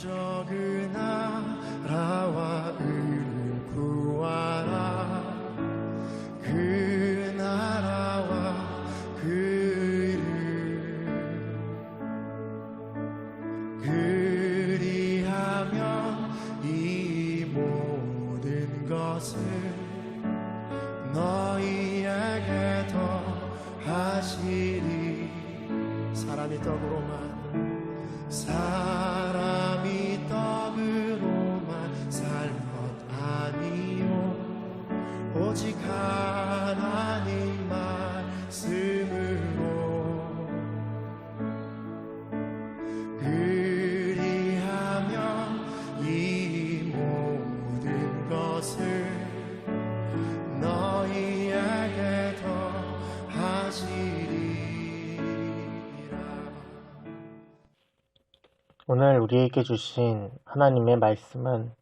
그 나라와 의를 구하라. 그 나라와 그 의를 그리하면 이 모든 것을 너희에게 더하시리. 사람이 떡으로만 살 것 아니요 오직 하나님 말씀으로. 그리하면 이 모든 것을 너희에게 더하시리라. 오늘 우리에게 주신 하나님의 말씀은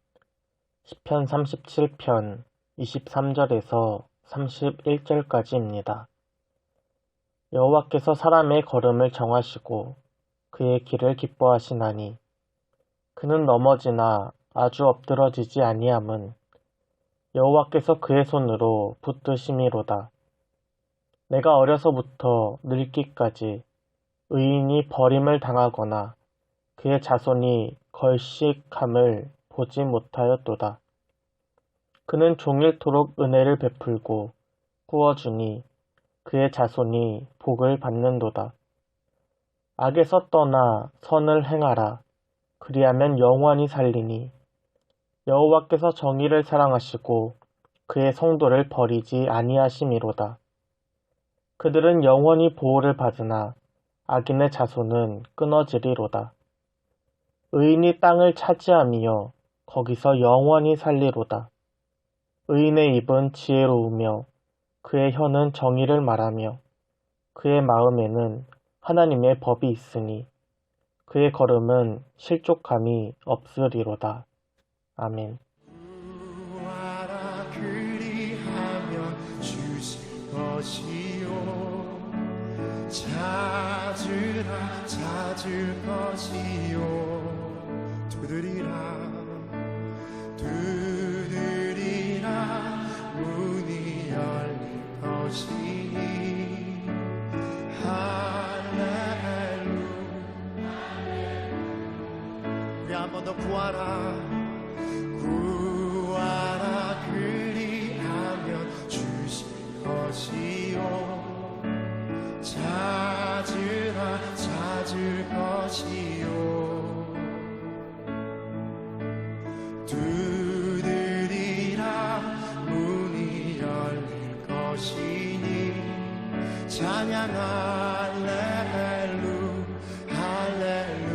시편 37편 23절에서 31절까지입니다. 여호와께서 사람의 걸음을 정하시고 그의 길을 기뻐하시나니 그는 넘어지나 아주 엎드러지지 아니함은 여호와께서 그의 손으로 붙드심이로다. 내가 어려서부터 늙기까지 의인이 버림을 당하거나 그의 자손이 걸식함을 보지 못하였도다. 그는 종일토록 은혜를 베풀고 꾸어주니 그의 자손이 복을 받는도다. 악에서 떠나 선을 행하라. 그리하면 영원히 살리니 여호와께서 정의를 사랑하시고 그의 성도를 버리지 아니하심이로다. 그들은 영원히 보호를 받으나 악인의 자손은 끊어지리로다. 의인이 땅을 차지하며 거기서 영원히 살리로다. 의인의 입은 지혜로우며 그의 혀는 정의를 말하며 그의 마음에는 하나님의 법이 있으니 그의 걸음은 실족함이 없으리로다. 아멘. 구하라. 그리하면 주실 것이요 찾으라. 찾을 것이요 두드리라. 문이 열릴 것이니 할렐루야. 우리 한 번 더 구하라. 그리하면 주실 것이요 찾으라. 찾을 것이요 두드리라. 문이 열릴 것이니 찬양 할렐루 할렐루야.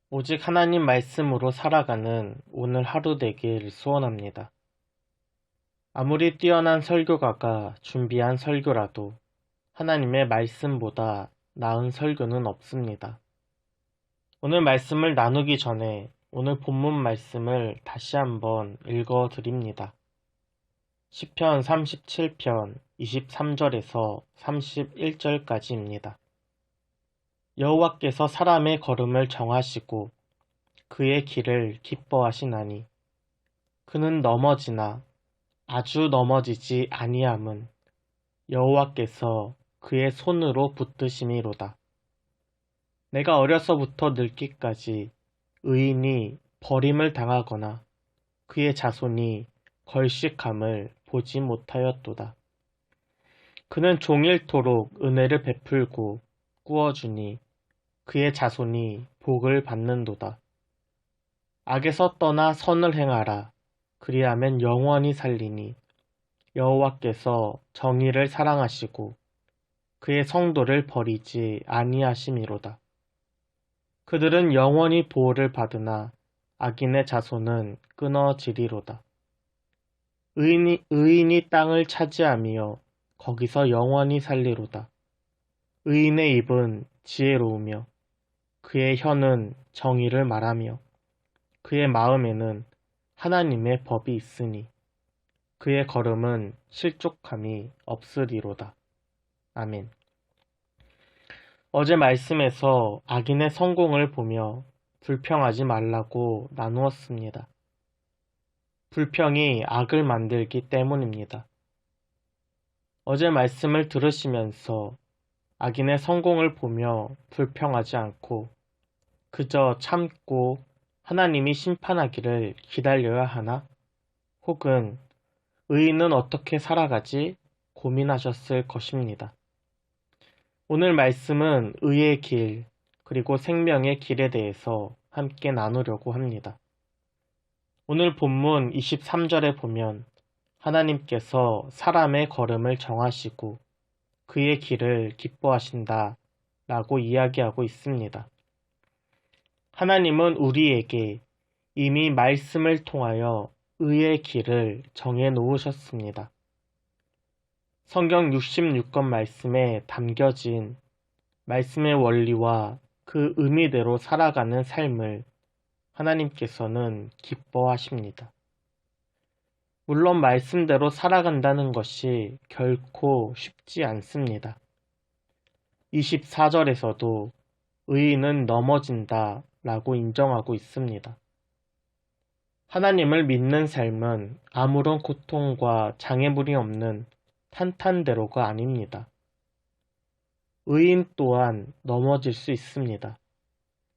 오직 하나님 말씀으로 살아가는 오늘 하루 되길 소원합니다. 아무리 뛰어난 설교가가 준비한 설교라도 하나님의 말씀보다 나은 설교는 없습니다. 오늘 말씀을 나누기 전에 오늘 본문 말씀을 다시 한번 읽어드립니다. 시편 37편 23절에서 31절까지입니다. 여호와께서 사람의 걸음을 정하시고 그의 길을 기뻐하시나니 그는 넘어지나 아주 넘어지지 아니함은 여호와께서 그의 손으로 붙드심이로다. 내가 어려서부터 늙기까지 의인이 버림을 당하거나 그의 자손이 걸식함을 보지 못하였도다. 그는 종일토록 은혜를 베풀고 꾸어주니 그의 자손이 복을 받는도다. 악에서 떠나 선을 행하라. 그리하면 영원히 살리니 여호와께서 정의를 사랑하시고 그의 성도를 버리지 아니하심이로다. 그들은 영원히 보호를 받으나 악인의 자손은 끊어지리로다. 의인이 땅을 차지하며 거기서 영원히 살리로다. 의인의 입은 지혜로우며 그의 혀는 정의를 말하며 그의 마음에는 하나님의 법이 있으니 그의 걸음은 실족함이 없으리로다. 아멘. 어제 말씀에서 악인의 성공을 보며 불평하지 말라고 나누었습니다. 불평이 악을 만들기 때문입니다. 어제 말씀을 들으시면서 악인의 성공을 보며 불평하지 않고 그저 참고 하나님이 심판하기를 기다려야 하나? 혹은 의인은 어떻게 살아가지? 고민하셨을 것입니다. 오늘 말씀은 의의 길, 그리고 생명의 길에 대해서 함께 나누려고 합니다. 오늘 본문 23절에 보면 하나님께서 사람의 걸음을 정하시고 그의 길을 기뻐하신다 라고 이야기하고 있습니다. 하나님은 우리에게 이미 말씀을 통하여 의의 길을 정해 놓으셨습니다. 성경 66권 말씀에 담겨진 말씀의 원리와 그 의미대로 살아가는 삶을 하나님께서는 기뻐하십니다. 물론 말씀대로 살아간다는 것이 결코 쉽지 않습니다. 24절에서도 의인은 넘어진다 라고 인정하고 있습니다. 하나님을 믿는 삶은 아무런 고통과 장애물이 없는 탄탄대로가 아닙니다. 의인 또한 넘어질 수 있습니다.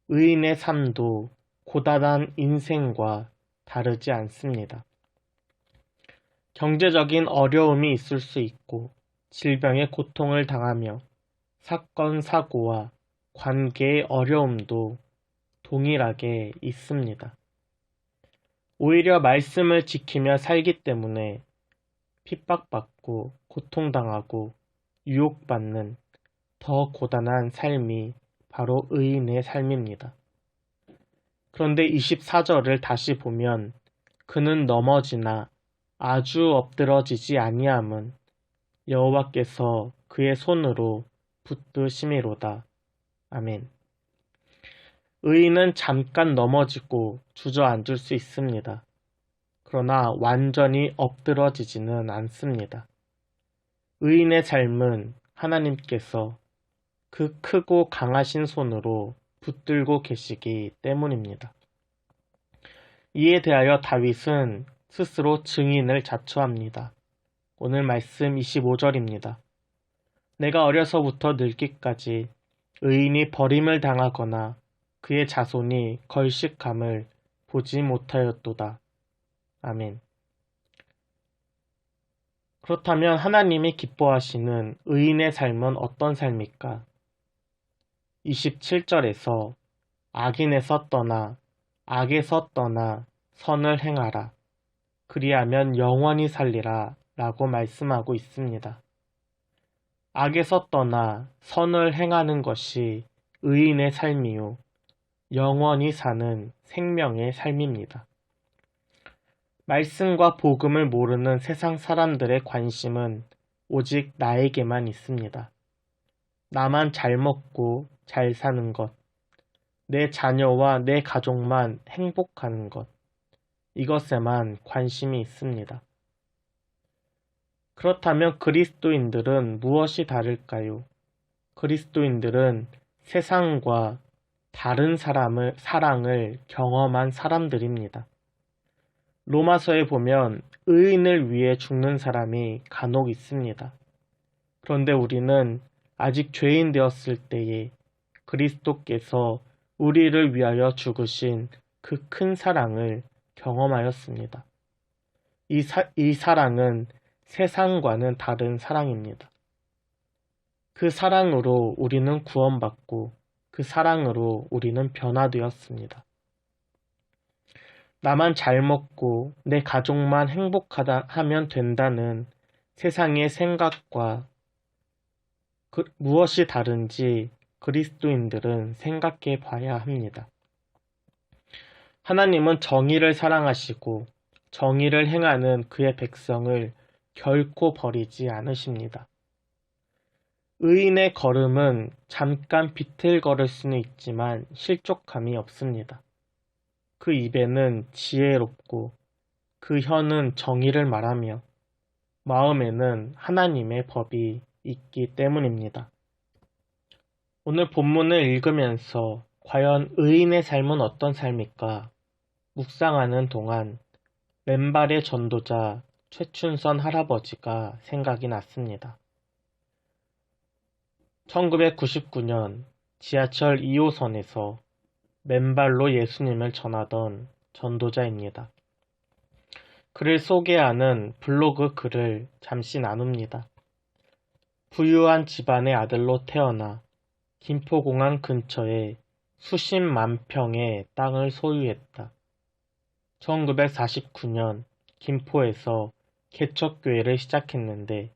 의인의 삶도 고단한 인생과 다르지 않습니다. 경제적인 어려움이 있을 수 있고 질병의 고통을 당하며 사건, 사고와 관계의 어려움도 동일하게 있습니다. 오히려 말씀을 지키며 살기 때문에 핍박받고 고통당하고 유혹받는 더 고단한 삶이 바로 의인의 삶입니다. 그런데 24절을 다시 보면 그는 넘어지나 아주 엎드러지지 아니함은 여호와께서 그의 손으로 붙드심이로다. 아멘. 의인은 잠깐 넘어지고 주저앉을 수 있습니다. 그러나 완전히 엎드러지지는 않습니다. 의인의 삶은 하나님께서 그 크고 강하신 손으로 붙들고 계시기 때문입니다. 이에 대하여 다윗은 스스로 증인을 자처합니다. 오늘 말씀 25절입니다. 내가 어려서부터 늙기까지 의인이 버림을 당하거나 그의 자손이 걸식함을 보지 못하였도다. 아멘. 그렇다면 하나님이 기뻐하시는 의인의 삶은 어떤 삶일까? 27절에서 악인에서 떠나 악에서 떠나 선을 행하라. 그리하면 영원히 살리라 라고 말씀하고 있습니다. 악에서 떠나 선을 행하는 것이 의인의 삶이요. 영원히 사는 생명의 삶입니다. 말씀과 복음을 모르는 세상 사람들의 관심은 오직 나에게만 있습니다. 나만 잘 먹고 잘 사는 것, 내 자녀와 내 가족만 행복하는 것, 이것에만 관심이 있습니다. 그렇다면 그리스도인들은 무엇이 다를까요? 그리스도인들은 세상과 다른 사랑을 경험한 사람들입니다. 로마서에 보면 의인을 위해 죽는 사람이 간혹 있습니다. 그런데 우리는 아직 죄인 되었을 때에 그리스도께서 우리를 위하여 죽으신 그 큰 사랑을 경험하였습니다. 이 사랑은 세상과는 다른 사랑입니다. 그 사랑으로 우리는 구원받고 그 사랑으로 우리는 변화되었습니다. 나만 잘 먹고 내 가족만 행복하다 하면 된다는 세상의 생각과 무엇이 다른지 그리스도인들은 생각해 봐야 합니다. 하나님은 정의를 사랑하시고 정의를 행하는 그의 백성을 결코 버리지 않으십니다. 의인의 걸음은 잠깐 비틀거릴 수는 있지만 실족함이 없습니다. 그 입에는 지혜롭고 그 혀는 정의를 말하며 마음에는 하나님의 법이 있기 때문입니다. 오늘 본문을 읽으면서 과연 의인의 삶은 어떤 삶일까 묵상하는 동안 맨발의 전도자 최춘선 할아버지가 생각이 났습니다. 1999년 지하철 2호선에서 맨발로 예수님을 전하던 전도자입니다. 그를 소개하는 블로그 글을 잠시 나눕니다. 부유한 집안의 아들로 태어나 김포공항 근처에 수십만 평의 땅을 소유했다. 1949년 김포에서 개척교회를 시작했는데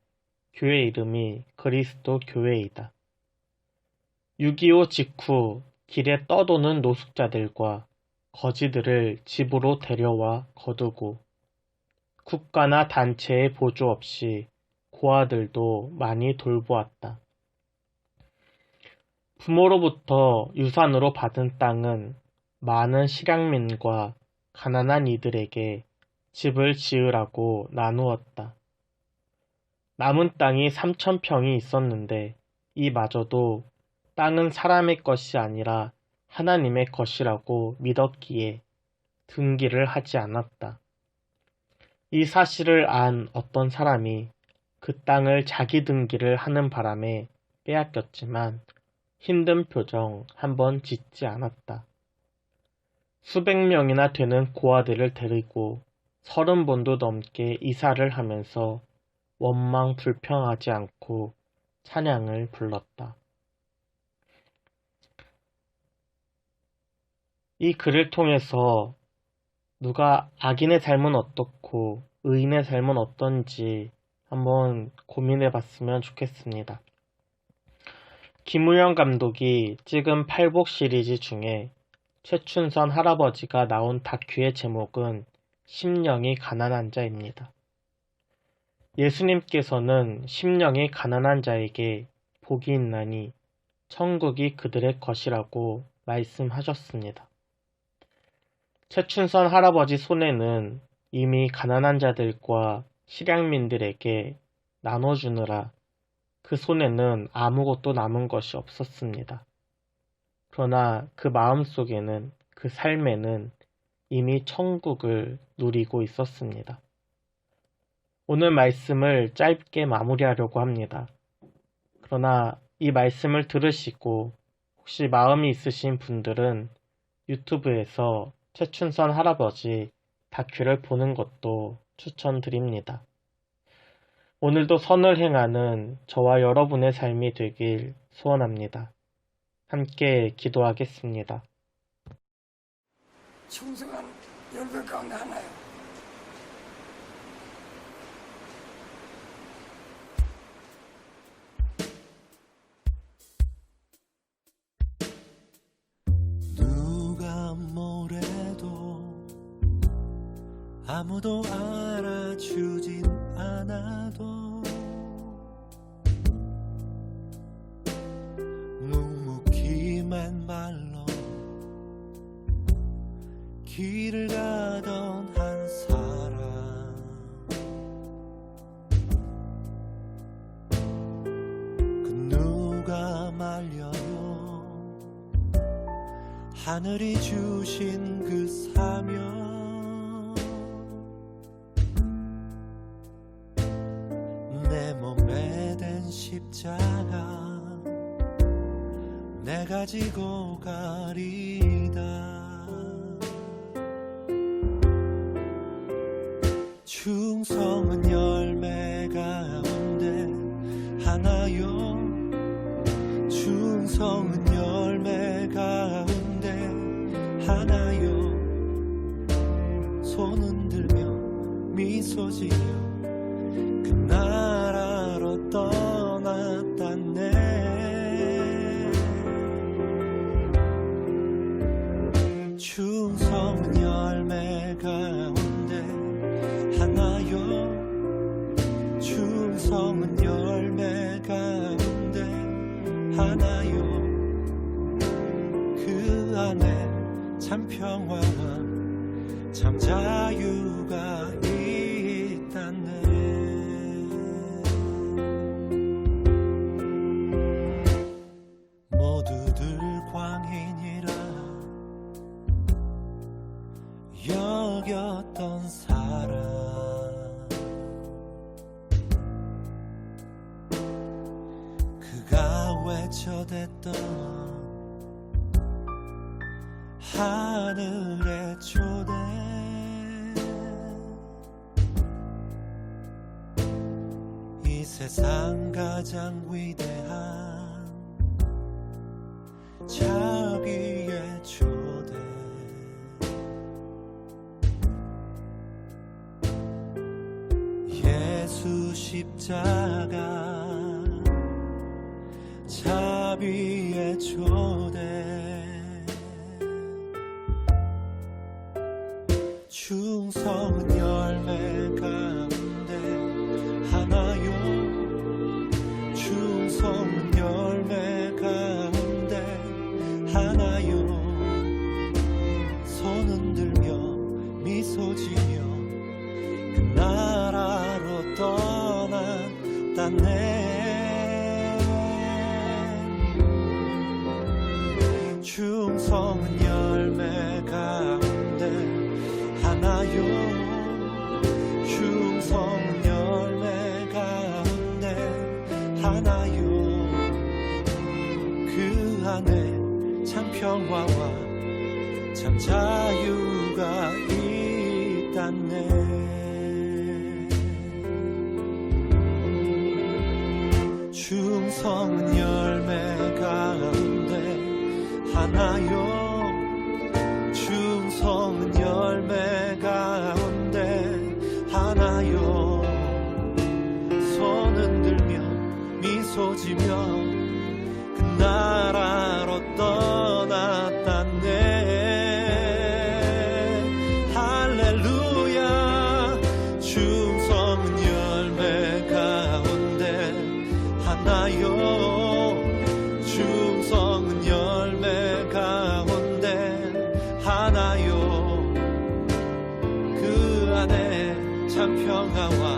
교회 이름이 그리스도 교회이다. 6.25 직후 길에 떠도는 노숙자들과 거지들을 집으로 데려와 거두고 국가나 단체의 보조 없이 고아들도 많이 돌보았다. 부모로부터 유산으로 받은 땅은 많은 실향민과 가난한 이들에게 집을 지으라고 나누었다. 남은 땅이 3,000평이 있었는데 이마저도 땅은 사람의 것이 아니라 하나님의 것이라고 믿었기에 등기를 하지 않았다. 이 사실을 안 어떤 사람이 그 땅을 자기 등기를 하는 바람에 빼앗겼지만 힘든 표정 한번 짓지 않았다. 수백 명이나 되는 고아들을 데리고 30번도 넘게 이사를 하면서 원망 불평하지 않고 찬양을 불렀다. 이 글을 통해서 누가 악인의 삶은 어떻고 의인의 삶은 어떤지 한번 고민해 봤으면 좋겠습니다. 김우영 감독이 찍은 팔복 시리즈 중에 최춘선 할아버지가 나온 다큐의 제목은 심령이 가난한 자입니다. 예수님께서는 심령이 가난한 자에게 복이 있나니 천국이 그들의 것이라고 말씀하셨습니다. 최춘선 할아버지 손에는 이미 가난한 자들과 실향민들에게 나눠주느라 그 손에는 아무것도 남은 것이 없었습니다. 그러나 그 마음속에는, 그 삶에는 이미 천국을 누리고 있었습니다. 오늘 말씀을 짧게 마무리하려고 합니다. 그러나 이 말씀을 들으시고 혹시 마음이 있으신 분들은 유튜브에서 최춘선 할아버지 다큐를 보는 것도 추천드립니다. 오늘도 선을 행하는 저와 여러분의 삶이 되길 소원합니다. 함께 기도하겠습니다. 충성한 열배 가운데 하나요. 누가 뭐래도 아무도 알아주진 않아도 묵묵히 맨발로 길을 가던 한 사람 그 누가 말려요 하늘이 주신 그 사명 내 몸에 댄 십자가 내가 지고 가리다 충성은 열매 가운데 하나요 충성은 열매 가운데 하나요 손 흔들며 미소 지어 그 나라로 떠났다네 충성은 열매 가운데 하나요 충성은 열매 가운데 하나요 그 안에 참 평화와 참 자유가 있다네 모두들 광인이라 여겼던 사람 그가 외쳐댔던 하늘의 초대 이 세상 가장 위대한 자비의 초대 예수 십자가 자비의 초대 충성은 열매 가운데 하나요 충성은 열매 가운데 하나요 손 흔들며 미소 지며 그 나라로 떠났다네 충성은 열매 가운데 하나요 충성은 열매 가운데 하나요 그 안에 참 평화와 참 자유가 있다네 충성은 열매 가운데 하나요 충성은 열매 가운데 하나요 손 흔들며 미소 지며 그 나라로 떠났다네 할렐루야 충성은 열매 가운데 하나요 충성은 열매 가운데 하나요 그 안에 참 평화와